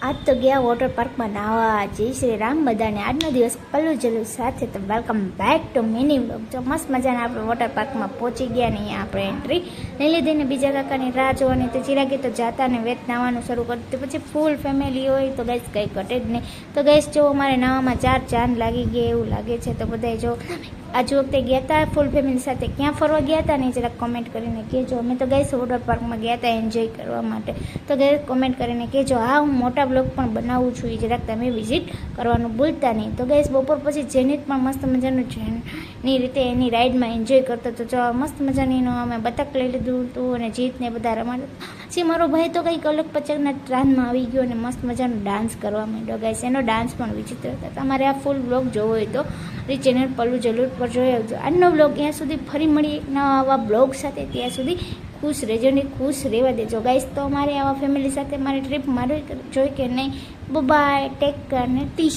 આજ તો ગયા વોટર પાર્કમાં નાહવા. જય શ્રી રામ બધાને. આજનો દિવસ પલ્લુ જલ્લુ સાથે તો welcome back to mini blog. જો મસ્ત મજાના આપણે વોટર પાર્કમાં પહોંચી ગયા ને અહીંયા આપણે એન્ટ્રી લઈ લીધી ને બીજા કાકાની રાહ જોવાની તો ચિરાગે તો જાતા ને વેત નાહવાનું શરૂ કર્યું. તો પછી ફૂલ ફેમિલી હોય તો ગેસ કંઈ ઘટે જ નહીં. તો ગેસ જો અમારે નાહવામાં 4 ચાંદ લાગી ગયા એવું લાગે છે. તો બધાય જો આજ વખતે ગયા હતા ફૂલ ફેમિલી સાથે ક્યાં ફરવા ગયા હતા ને જરાક કોમેન્ટ કરીને કહેજો. અમે તો ગઈ વોટર પાર્કમાં ગયા હતા એન્જોય કરવા માટે. તો ગઈ કોમેન્ટ કરીને કહેજો. હા, હું મોટા બ્લોગ પણ બનાવું છું, એ જરાક તમે વિઝિટ કરવાનું ભૂલતા નહીં. તો ગઈ બપોર પછી જેનિત પણ મસ્ત મજાનું જેની રીતે એની રાઈડમાં એન્જોય કરતો હતો. જો મસ્ત મજાની અમે બતક લઈ લીધું હતું અને જીતને બધા રમાડતા. પછી મારો ભાઈ તો કંઈક અલગ પચકના ટ્રાનમાં આવી ગયો અને મસ્ત મજાનો ડાન્સ કરવા માંડ્યો. ગાઈસ એનો ડાન્સ પણ વિચિત્ર હતા. તમારે આ ફૂલ બ્લોગ જોવો હોય તો ચેનલ પલ્લુ જલ્લુ પર જોઈ આવજો. આજનો બ્લોગ ત્યાં સુધી ફરી મળી એક નવા આવા બ્લોગ સાથે. ત્યાં સુધી ખુશ રહેજો ને ખુશ રહેવા દેજો ગાઈસ. તો અમારે આવા ફેમિલી સાથે મારી ટ્રીપ મારવી જોઈ કે નહીં. બાય, ટેક કેર ને ટી